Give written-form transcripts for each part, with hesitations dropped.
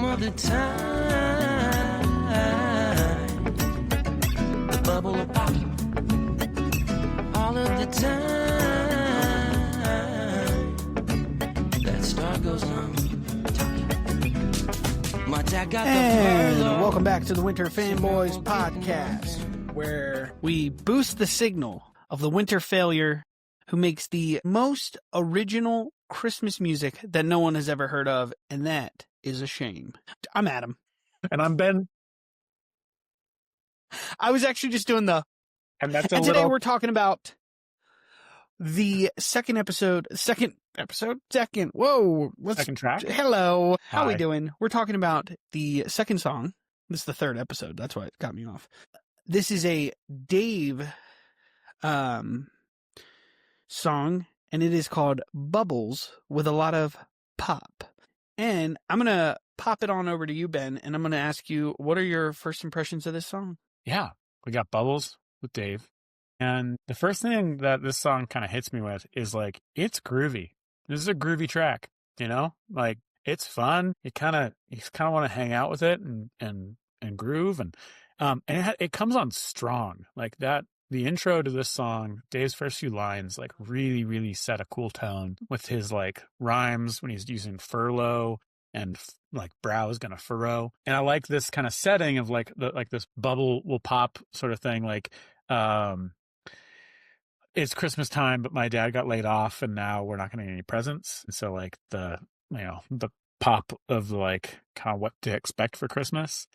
all of the time. The bubble will pop all of the time. That star goes on. My dad got And the welcome back to the Winter Fanboys podcast, where we boost the signal of the winter failure who makes the most original Christmas music that no one has ever heard of, and that is a shame. I'm Adam. And I'm Ben. I was actually just doing the... And that's and today we're talking about the second track. Hello. How Hi. we doing? We're talking about the second song. This is the third episode. That's why it got me off. This is a Dave song, and it is called Bubbles with a lot of pop. And I'm going to pop it on over to you, Ben, and I'm going to ask you, what are your first impressions of this song? Yeah, we got Bubbles with Dave. And the first thing that this song kind of hits me with is like, it's groovy. This is a groovy track, you know? Like, it's fun. You kind of want to hang out with it and groove. And it comes on strong like that. The intro to this song, Dave's first few lines, like really, really set a cool tone with his like rhymes when he's using furlough and like brow is gonna furrow. And I like this kind of setting of like this bubble will pop sort of thing. Like, it's Christmas time, but my dad got laid off and now we're not gonna get any presents. And so like the pop of like kind of what to expect for Christmas.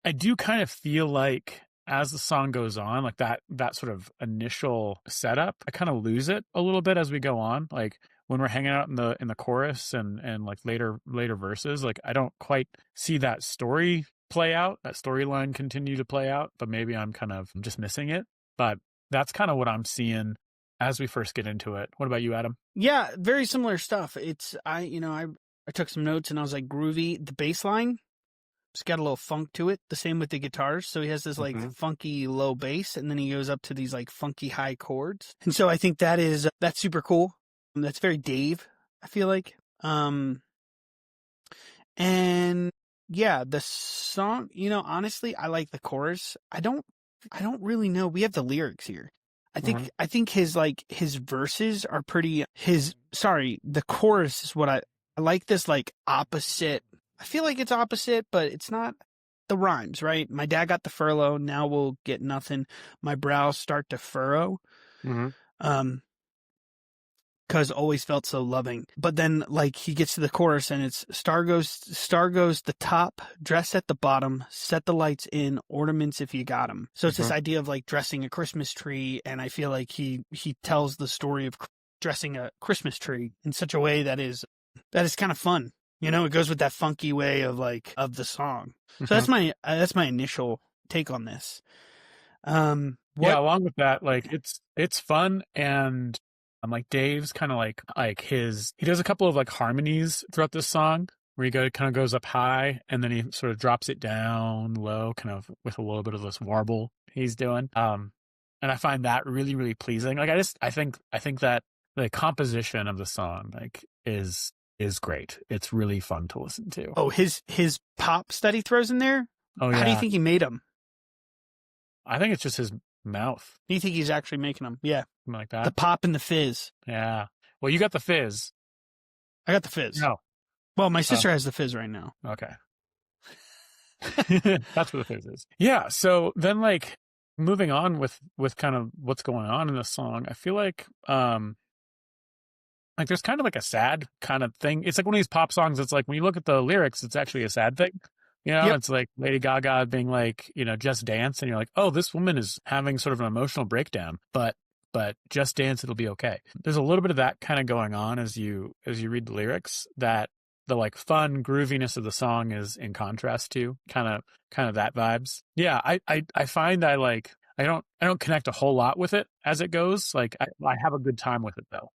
I do kind of feel like as the song goes on, like that sort of initial setup, I kind of lose it a little bit as we go on. Like when we're hanging out in the chorus and like later verses, like I don't quite see that story play out, that storyline continue to play out, but maybe I'm kind of just missing it. But that's kind of what I'm seeing as we first get into it. What about you, Adam? Yeah, very similar stuff. I took some notes and I was like, groovy. The bass line, it's got a little funk to it. The same with the guitars. So he has this like funky low bass, and then he goes up to these like funky high chords. And so I think that's super cool. That's very Dave, I feel like. And yeah, the song, honestly, I like the chorus. I don't really know. We have the lyrics here. I think his verses are pretty, the chorus is what I like this like opposite. I feel like it's opposite, but it's not the rhymes, right? My dad got the furlough. Now we'll get nothing. My brows start to furrow. Cause always felt so loving. But then like he gets to the chorus and it's star goes the top, dress at the bottom, set the lights in, ornaments if you got 'em. So it's this idea of like dressing a Christmas tree. And I feel like he tells the story of dressing a Christmas tree in such a way that is kind of fun. It goes with that funky way of the song. So that's my initial take on this. Yeah, along with that, like it's fun, and I'm like Dave's kind of like he does a couple of like harmonies throughout this song where he kind of goes up high and then he sort of drops it down low, kind of with a little bit of this warble he's doing. And I find that really, really pleasing. Like I think that the composition of the song like is great. It's really fun to listen to. Oh, his pops that he throws in there? Oh, yeah. How do you think he made them? I think it's just his mouth. Do you think he's actually making them? Yeah. Something like that. The pop and the fizz. Yeah. Well, you got the fizz. I got the fizz. No. Well, my sister has the fizz right now. Okay. That's what the fizz is. Yeah. So then like moving on with kind of what's going on in this song, I feel like there's kind of like a sad kind of thing. It's like one of these pop songs. It's like when you look at the lyrics, it's actually a sad thing. It's like Lady Gaga being like, just dance. And you're like, oh, this woman is having sort of an emotional breakdown, but just dance. It'll be okay. There's a little bit of that kind of going on as you read the lyrics, that the like fun grooviness of the song is in contrast to kind of that vibes. Yeah. I find I don't connect a whole lot with it as it goes. Like I have a good time with it though.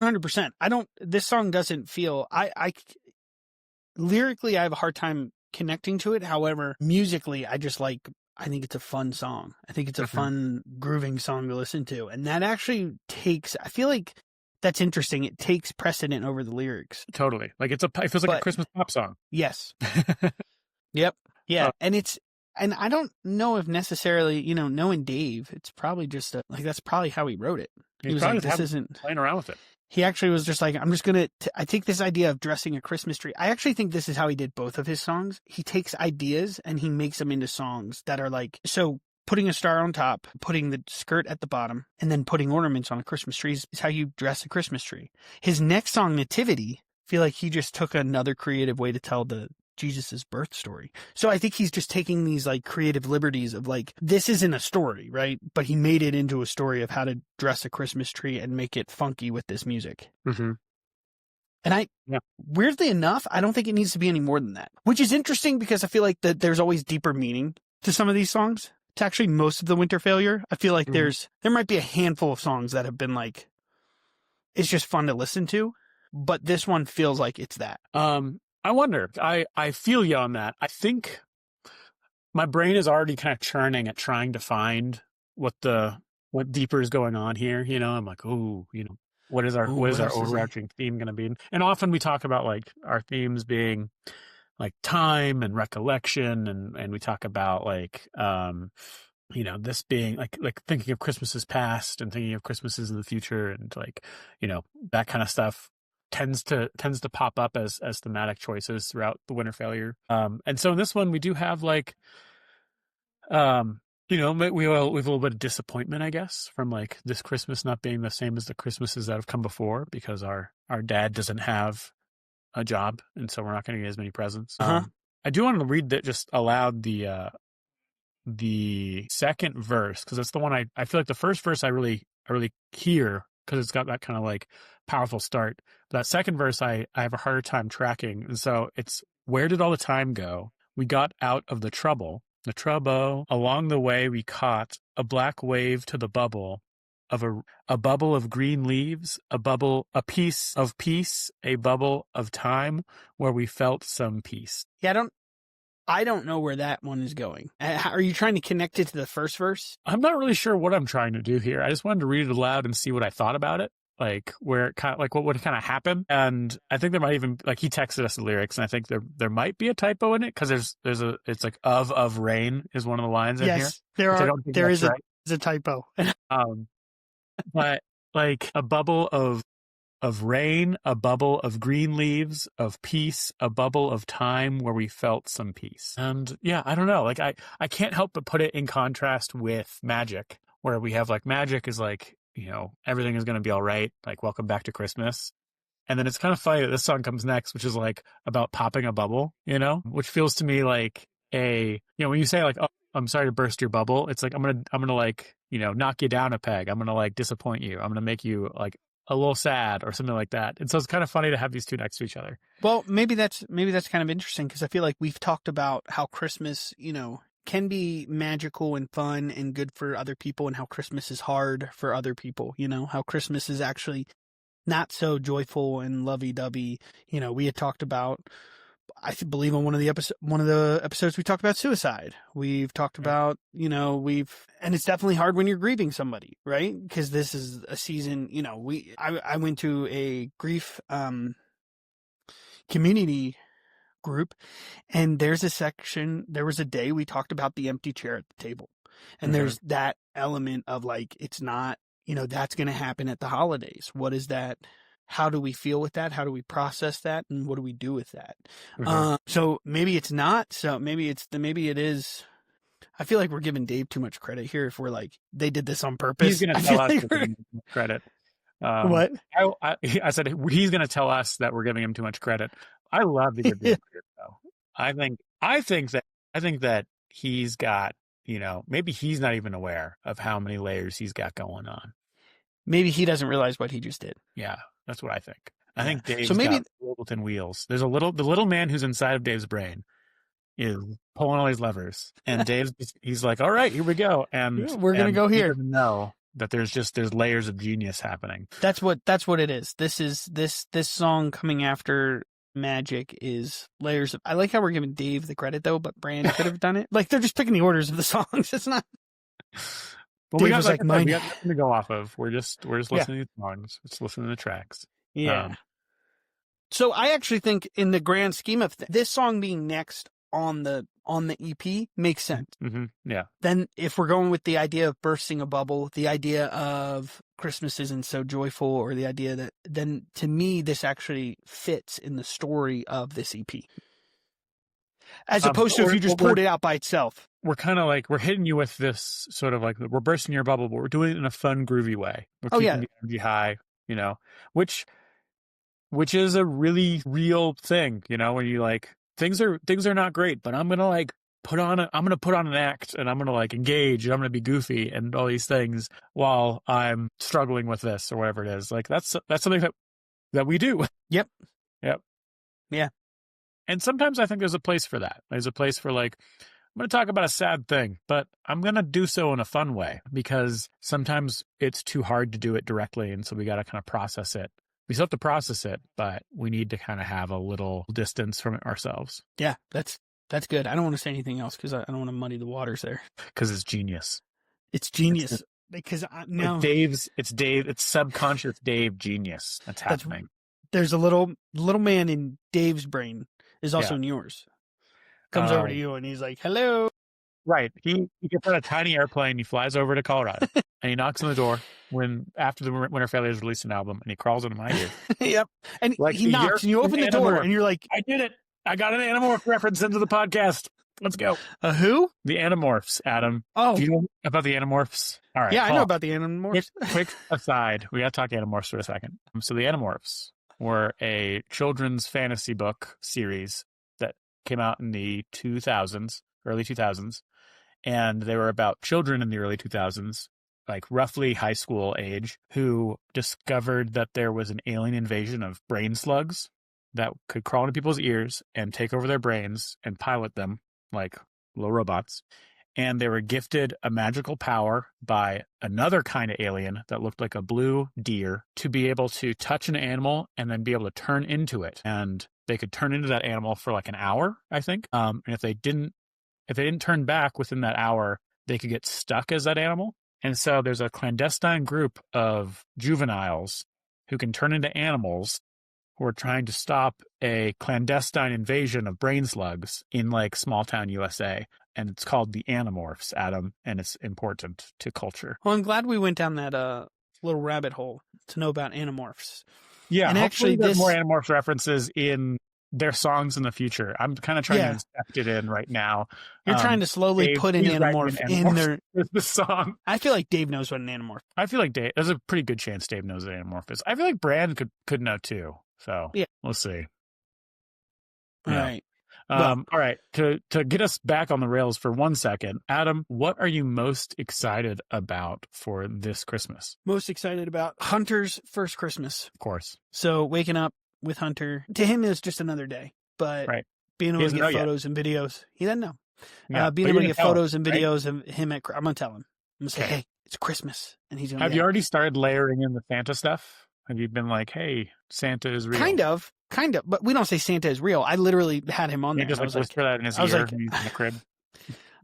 100%. This song doesn't feel, lyrically, I have a hard time connecting to it. However, musically, I think it's a fun song. I think it's a fun grooving song to listen to. And that actually I feel like that's interesting. It takes precedent over the lyrics. Totally. Like it feels like a Christmas pop song. Yes. Yep. Yeah. And I don't know if necessarily, knowing Dave, it's probably just that's probably how he wrote it. He was like, this isn't playing around with it. He actually was just like, I'm just going to, I take this idea of dressing a Christmas tree. I actually think this is how he did both of his songs. He takes ideas and he makes them into songs that are like, so putting a star on top, putting the skirt at the bottom, and then putting ornaments on a Christmas tree is how you dress a Christmas tree. His next song, Nativity, I feel like he just took another creative way to tell the Jesus's birth story. So I think he's just taking these like creative liberties of like, this isn't a story, right? But he made it into a story of how to dress a Christmas tree and make it funky with this music. Mm-hmm. And weirdly enough, I don't think it needs to be any more than that, which is interesting because I feel like that there's always deeper meaning to some of these songs. It's actually most of the Winter Failure. I feel like there might be a handful of songs that have been like, it's just fun to listen to, but this one feels like it's that. I wonder. I feel you on that. I think my brain is already kind of churning at trying to find what deeper is going on here. I'm like, what is our overarching theme going to be? And often we talk about like our themes being like time and recollection, and we talk about like this being like thinking of Christmases past and thinking of Christmases in the future, and like that kind of stuff tends to pop up as thematic choices throughout the Winter Failure. And so in this one we do have like we have a little bit of disappointment, I guess, from like this Christmas not being the same as the Christmases that have come before, because our dad doesn't have a job, and so we're not going to get as many presents. I do want to read that just aloud the second verse, because that's the one I feel like the first verse I really hear, because it's got that kind of like powerful start. But that second verse I have a harder time tracking. And so it's, where did all the time go? We got out of the trouble. Along the way we caught a black wave to the bubble of a bubble of green leaves, a piece of peace, a bubble of time where we felt some peace. Yeah, I don't know where that one is going. Are you trying to connect it to the first verse? I'm not really sure what I'm trying to do here. I just wanted to read it aloud and see what I thought about it. Like where it kind of like what would kind of happen. And I think there might even, like, he texted us the lyrics, and I think there might be a typo in it, because it's like of rain is one of the lines in here. Yes, there is a typo. But like a bubble of rain, a bubble of green leaves, of peace, a bubble of time where we felt some peace. And yeah, I don't know. Like I can't help but put it in contrast with Magic, where we have like Magic is like, everything is going to be all right. Like, welcome back to Christmas. And then it's kind of funny that this song comes next, which is like about popping a bubble, which feels to me like when you say like, oh, I'm sorry to burst your bubble. It's like, I'm going to like, knock you down a peg. I'm going to like disappoint you. I'm going to make you like a little sad or something like that. And so it's kind of funny to have these two next to each other. Well, maybe that's kind of interesting, because I feel like we've talked about how Christmas, can be magical and fun and good for other people, and how Christmas is hard for other people, how Christmas is actually not so joyful and lovey-dovey. We had talked about, I believe on one of the episodes we talked about suicide. We've talked about, and it's definitely hard when you're grieving somebody, right? Because this is a season, I went to a grief community group, and there was a day we talked about the empty chair at the table, and there's that element of like, it's not, that's going to happen at the holidays. What is that? How do we feel with that? How do we process that? And what do we do with that? So maybe it's not. So maybe it is. I feel like we're giving Dave too much credit here if we're like, they did this on purpose. He's going to tell us credit. What? I said he's going to tell us that we're giving him too much credit. I love that you're doing it, though. I think that he's got, maybe he's not even aware of how many layers he's got going on. Maybe he doesn't realize what he just did. Yeah, that's what I think. I think Dave's got within wheels. There's the little man who's inside of Dave's brain is pulling all these levers, and he's like, all right, here we go. And we're going to go here. He doesn't know that there's layers of genius happening. That's what it is. This song coming after Magic is layers of. I like how we're giving Dave the credit though, but Brand could have done it. Like, they're just picking the orders of the songs. It's not. Well, Dave we got was like like, I said, we mine. got nothing to go off of. We're just Yeah. listening to songs. Just listening to tracks. Yeah. So I actually think in the grand scheme of this song being next on the EP makes sense. Mm-hmm. Yeah. Then if we're going with the idea of bursting a bubble, the idea of Christmas isn't so joyful, or the idea that, then to me, this actually fits in the story of this EP. As opposed to if you just pulled it out by itself. We're kind of like, we're hitting you with this sort of like, we're bursting your bubble, but we're doing it in a fun, groovy way. We're keeping the energy high, you know, which is a really real thing, you know, when you like, things are not great, but I'm going to put on an act, and I'm going to like engage, and I'm going to be goofy and all these things while I'm struggling with this or whatever it is. Like that's something that we do. Yep. Yeah. And sometimes I think there's a place for that. There's a place for like, I'm going to talk about a sad thing, but I'm going to do so in a fun way, because sometimes it's too hard to do it directly. And so we got to kind of process it. We still have to process it, but we need to kind of have a little distance from it ourselves. Yeah, that's good. I don't want to say anything else because I don't want to muddy the waters there. Because it's genius. It's genius. Because now it's subconscious Dave genius. That's happening. There's a little man in Dave's brain is also in yours. Comes over to you and he's like, hello. Right. He gets on a tiny airplane. He flies over to Colorado and he knocks on the door after the Winter Fanboys released an album, and he crawls into my ear. Yep. And like, he knocks and you open the door and you're like, I did it. I got an Animorph reference into the podcast. Let's go. Who? The Animorphs, Adam. Oh. Do you know about the Animorphs? All right. Yeah, I know about the Animorphs. Quick aside. We got to talk Animorphs for a second. So the Animorphs were a children's fantasy book series that came out in the early 2000s. And they were about children in the early 2000s, like roughly high school age, who discovered that there was an alien invasion of brain slugs that could crawl into people's ears and take over their brains and pilot them like little robots. And they were gifted a magical power by another kind of alien that looked like a blue deer to be able to touch an animal and then be able to turn into it. And they could turn into that animal for like an hour, I think. And if they didn't turn back within that hour, they could get stuck as that animal. And so there's a clandestine group of juveniles who can turn into animals who are trying to stop a clandestine invasion of brain slugs in like small town USA. And it's called the Animorphs, Adam, and it's important to culture. Well, I'm glad we went down that little rabbit hole to know about Animorphs. Yeah, and actually there's more Animorphs references in their songs in the future. I'm kind of trying to inspect it in right now. You're trying to slowly put an Animorph in there. The song. I feel like Dave knows what an Animorph. I feel like there's a pretty good chance Dave knows what an Animorph is. I feel like Brand could know too. So we'll see. All right. All right. To get us back on the rails for 1 second, Adam, what are you most excited about for this Christmas? Most excited about Hunter's first Christmas. Of course. So waking up with Hunter, to him is just another day. But being able to get photos and videos, he doesn't know. Yeah, being able to get photos and videos of him I'm going to tell him. I'm going to say, hey, it's Christmas. And he's going to Have you already started layering in the Santa stuff? Have you been like, hey, Santa is real? Kind of, but we don't say Santa is real. I literally had him on there. Just like whisper that in his ear in the crib.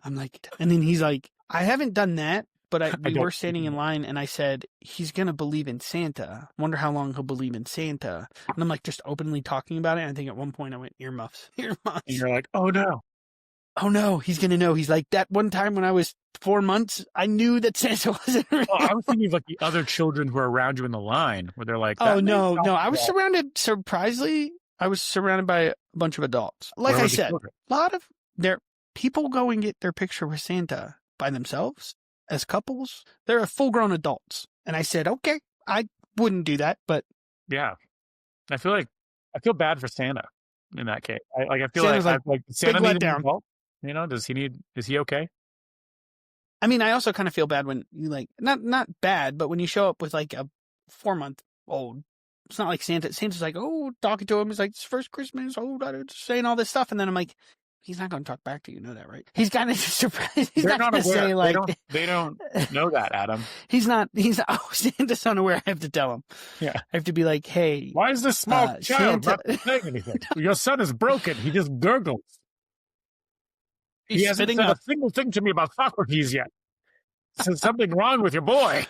I'm like, and then he's like, I haven't done that, but we were standing in line and I said, he's going to believe in Santa. Wonder how long he'll believe in Santa. And I'm like, just openly talking about it. And I think at one point I went, earmuffs. And you're like, oh no, he's going to know. He's like, that one time when I was 4 months, I knew that Santa wasn't real. Oh, I was thinking of like the other children who are around you in the line where they're like, oh, no. I was surprisingly, by a bunch of adults. Like I said, a lot of people go and get their picture with Santa by themselves as couples. They're full grown adults. And I said, okay, I wouldn't do that, but. Yeah. I feel bad for Santa in that case. I feel Santa's like Santa big needs letdown. help. You know, is he okay? I mean, I also kind of feel bad when you not bad, but when you show up with like a 4-month-old, it's not like Santa's like, oh, talking to him. He's like, it's first Christmas, saying all this stuff. And then I'm like, he's not going to talk back to you. You know that, right? He's kind of surprised. He's not going to say like, they don't know that, Adam. He's Santa's unaware. I have to tell him. Yeah. I have to be like, hey. Why is this small child not saying anything? Your son is broken. He just gurgles. He hasn't said a single thing to me about Socrates yet. There's something wrong with your boy.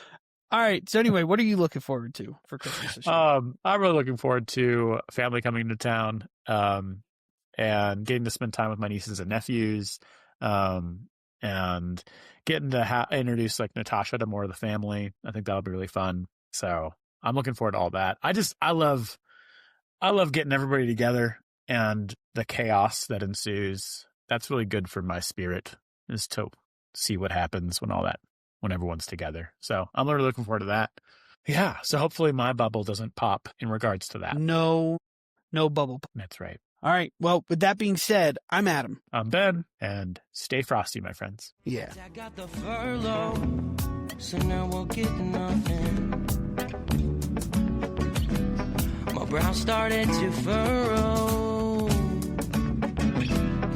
All right. So anyway, what are you looking forward to for Christmas this year? I'm really looking forward to family coming to town, and getting to spend time with my nieces and nephews, and getting to introduce like Natasha to more of the family. I think that'll be really fun. So I'm looking forward to all that. I love getting everybody together and the chaos that ensues. That's really good for my spirit, is to see what happens when everyone's together. So I'm really looking forward to that. Yeah. So hopefully my bubble doesn't pop in regards to that. No bubble. That's right. All right. Well, with that being said, I'm Adam. I'm Ben, and stay frosty, my friends. Yeah. I got the furlough, so now we'll get nothing. My brow started to furrow,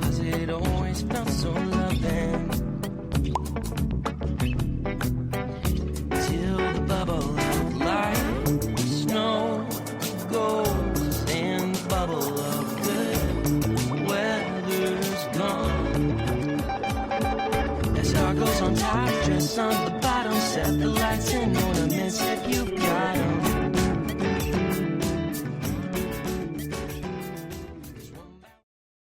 'cause it always felt so loving. Till the bubble of light, snow goes, and the bubble of good weather's gone. That star goes on top, dress on the bottom, set the lights and ornaments if you've